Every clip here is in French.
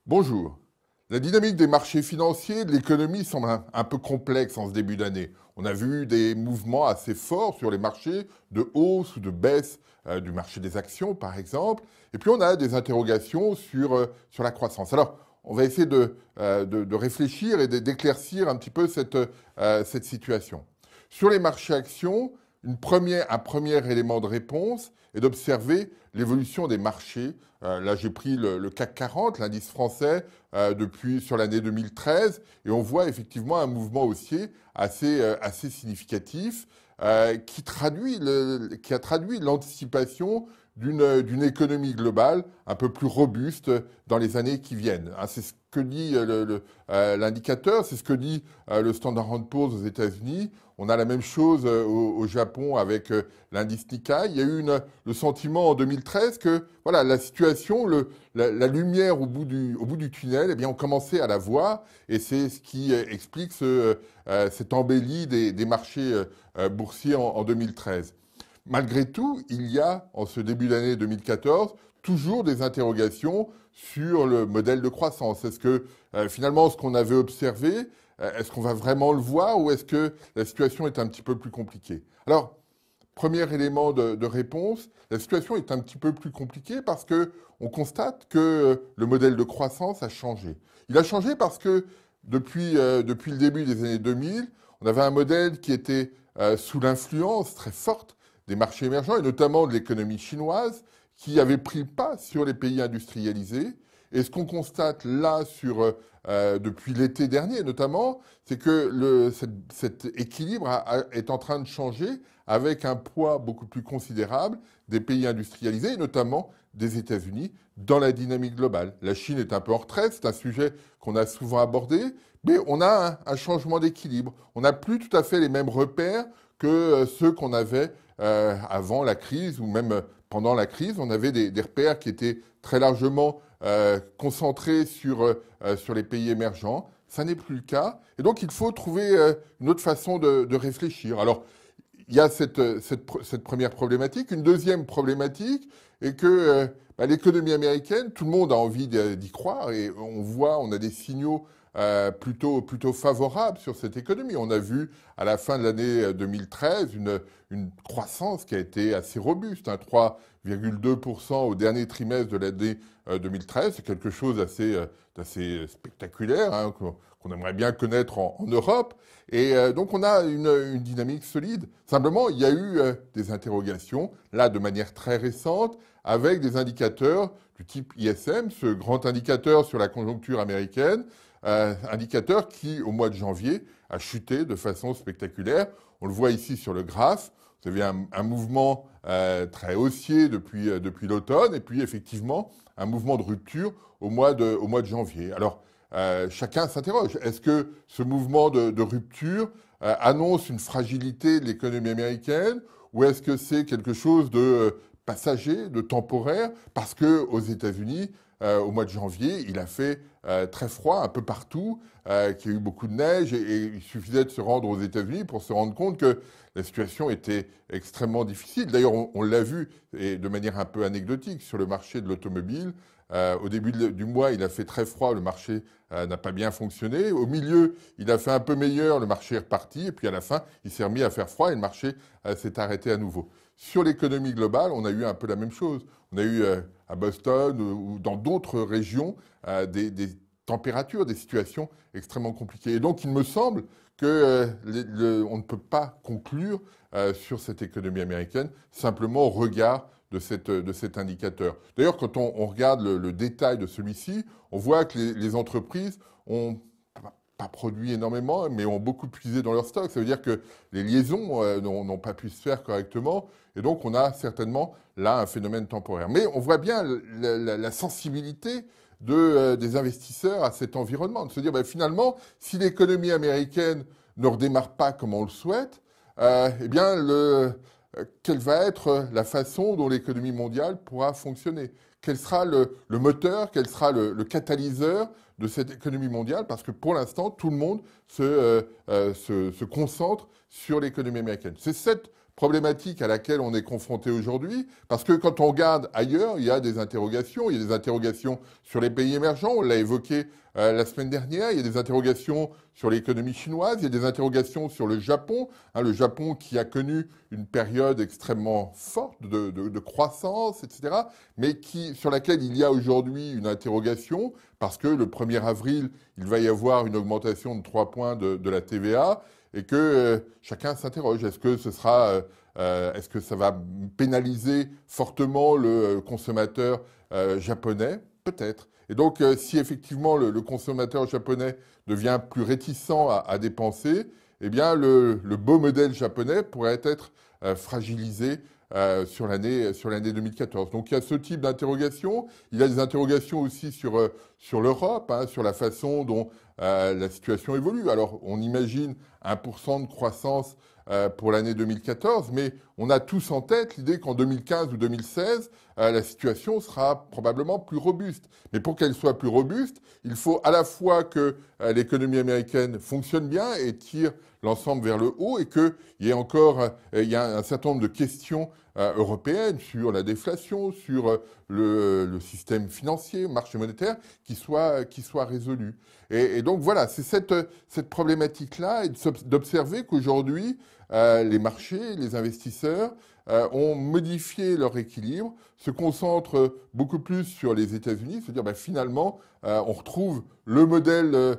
Bonjour. La dynamique des marchés financiers, de l'économie semble un peu complexe en ce début d'année. On a vu des mouvements assez forts sur les marchés, de hausse ou de baisse du marché des actions, par exemple. Et puis on a des interrogations sur la croissance. Alors, on va essayer de réfléchir et d'éclaircir un petit peu cette situation. Sur les marchés actions, un premier élément de réponse est d'observer l'évolution des marchés. Là, j'ai pris le CAC 40, l'indice français, depuis sur l'année 2013, et on voit effectivement un mouvement haussier assez significatif qui a traduit l'anticipation d'une économie globale un peu plus robuste dans les années qui viennent. Hein, c'est ce que dit l'indicateur, c'est ce que dit le Standard & Poor's aux États-Unis. On a la même chose au Japon avec l'indice Nikkei. Il y a eu le sentiment en 2013 que voilà, la situation, la lumière au bout du tunnel, eh bien, on commençait à la voir. Et c'est ce qui explique cette embellie des marchés boursiers en 2013. Malgré tout, il y a, en ce début d'année 2014, toujours des interrogations sur le modèle de croissance. Est-ce que finalement, ce qu'on avait observé, est-ce qu'on va vraiment le voir ou est-ce que la situation est un petit peu plus compliquée? Alors, premier élément de réponse, la situation est un petit peu plus compliquée parce que on constate que le modèle de croissance a changé. Il a changé parce que depuis le début des années 2000, on avait un modèle qui était sous l'influence très forte des marchés émergents et notamment de l'économie chinoise qui avait pris le pas sur les pays industrialisés. Et ce qu'on constate là depuis l'été dernier notamment, c'est que cet équilibre est en train de changer avec un poids beaucoup plus considérable des pays industrialisés, et notamment des États-Unis, dans la dynamique globale. La Chine est un peu en retrait, c'est un sujet qu'on a souvent abordé, mais on a un changement d'équilibre. On n'a plus tout à fait les mêmes repères que ceux qu'on avait avant la crise ou même pendant la crise. On avait des repères qui étaient très largement concentrés sur les pays émergents. Ça n'est plus le cas. Et donc, il faut trouver une autre façon de réfléchir. Alors, il y a cette première problématique. Une deuxième problématique est que l'économie américaine, tout le monde a envie d'y croire et on a des signaux plutôt favorables sur cette économie. On a vu à la fin de l'année 2013 une croissance qui a été assez robuste, hein, 3,2% au dernier trimestre de l'année 2013. C'est quelque chose d'assez spectaculaire, hein, qu'on aimerait bien connaître en Europe. Et donc on a une dynamique solide. Simplement, il y a eu des interrogations, là de manière très récente, avec des indicateurs du type ISM, ce grand indicateur sur la conjoncture américaine, indicateur qui, au mois de janvier, a chuté de façon spectaculaire. On le voit ici sur le graphe. Vous avez un mouvement très haussier depuis l'automne, et puis effectivement un mouvement de rupture au mois de janvier. Alors, chacun s'interroge. Est-ce que ce mouvement de rupture annonce une fragilité de l'économie américaine ou est-ce que c'est quelque chose de passager, de temporaire? Parce qu'aux États-Unis, au mois de janvier, il a fait très froid un peu partout, qu'il y a eu beaucoup de neige et il suffisait de se rendre aux États-Unis pour se rendre compte que la situation était extrêmement difficile. D'ailleurs, on l'a vu et de manière un peu anecdotique sur le marché de l'automobile. Au début du mois, il a fait très froid, le marché n'a pas bien fonctionné. Au milieu, il a fait un peu meilleur, le marché est reparti. Et puis à la fin, il s'est remis à faire froid et le marché s'est arrêté à nouveau. Sur l'économie globale, on a eu un peu la même chose. On a eu à Boston ou dans d'autres régions des températures, des situations extrêmement compliquées. Et donc, il me semble que on ne peut pas conclure sur cette économie américaine simplement au regard de cet indicateur. D'ailleurs, quand on regarde le détail de celui-ci, on voit que les entreprises ont pas produit énormément, mais ont beaucoup puisé dans leur stock. Ça veut dire que les liaisons n'ont pas pu se faire correctement. Et donc, on a certainement là un phénomène temporaire. Mais on voit bien la sensibilité des investisseurs à cet environnement. De se dire, finalement, si l'économie américaine ne redémarre pas comme on le souhaite, eh bien, quelle va être la façon dont l'économie mondiale pourra fonctionner? Quel sera le moteur, quel sera le catalyseur de cette économie mondiale? Parce que pour l'instant, tout le monde se concentre sur l'économie américaine. C'est cette problématique à laquelle on est confronté aujourd'hui, parce que quand on regarde ailleurs, il y a des interrogations. Il y a des interrogations sur les pays émergents, on l'a évoqué la semaine dernière. Il y a des interrogations sur l'économie chinoise, il y a des interrogations sur le Japon, le Japon qui a connu une période extrêmement forte de croissance, etc., mais sur laquelle il y a aujourd'hui une interrogation, parce que le 1er avril, il va y avoir une augmentation de 3 points de la TVA, et que chacun s'interroge. Est-ce que ça va pénaliser fortement le consommateur japonais? Peut-être. Et donc, si effectivement le consommateur japonais devient plus réticent à dépenser, eh bien, le beau modèle japonais pourrait être fragilisé sur l'année 2014. Donc, il y a ce type d'interrogation. Il y a des interrogations aussi sur l'Europe, sur la façon dont la situation évolue. Alors, on imagine 1% de croissance pour l'année 2014, mais on a tous en tête l'idée qu'en 2015 ou 2016, la situation sera probablement plus robuste. Mais pour qu'elle soit plus robuste, il faut à la fois que l'économie américaine fonctionne bien et tire l'ensemble vers le haut, et qu'il y ait un certain nombre de questions européennes sur la déflation, sur le système financier, marché monétaire, qui soient résolues. Et donc voilà, c'est cette problématique-là, et d'observer qu'aujourd'hui, les marchés, les investisseurs ont modifié leur équilibre, se concentrent beaucoup plus sur les États-Unis, se dire finalement, on retrouve le modèle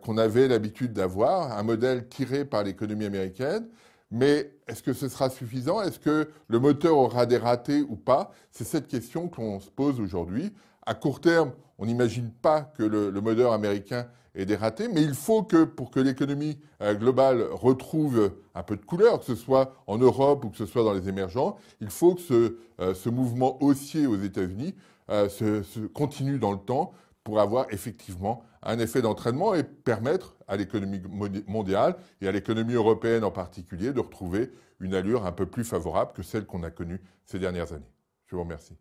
qu'on avait l'habitude d'avoir, un modèle tiré par l'économie américaine. Mais est-ce que ce sera suffisant? Est-ce que le moteur aura des ratés ou pas? C'est cette question qu'on se pose aujourd'hui. À court terme, on n'imagine pas que le moteur américain ait des ratés, mais il faut que, pour que l'économie globale retrouve un peu de couleur, que ce soit en Europe ou que ce soit dans les émergents, il faut que ce mouvement haussier aux États-Unis se continue dans le temps pour avoir effectivement un effet d'entraînement et permettre à l'économie mondiale et à l'économie européenne en particulier de retrouver une allure un peu plus favorable que celle qu'on a connue ces dernières années. Je vous remercie.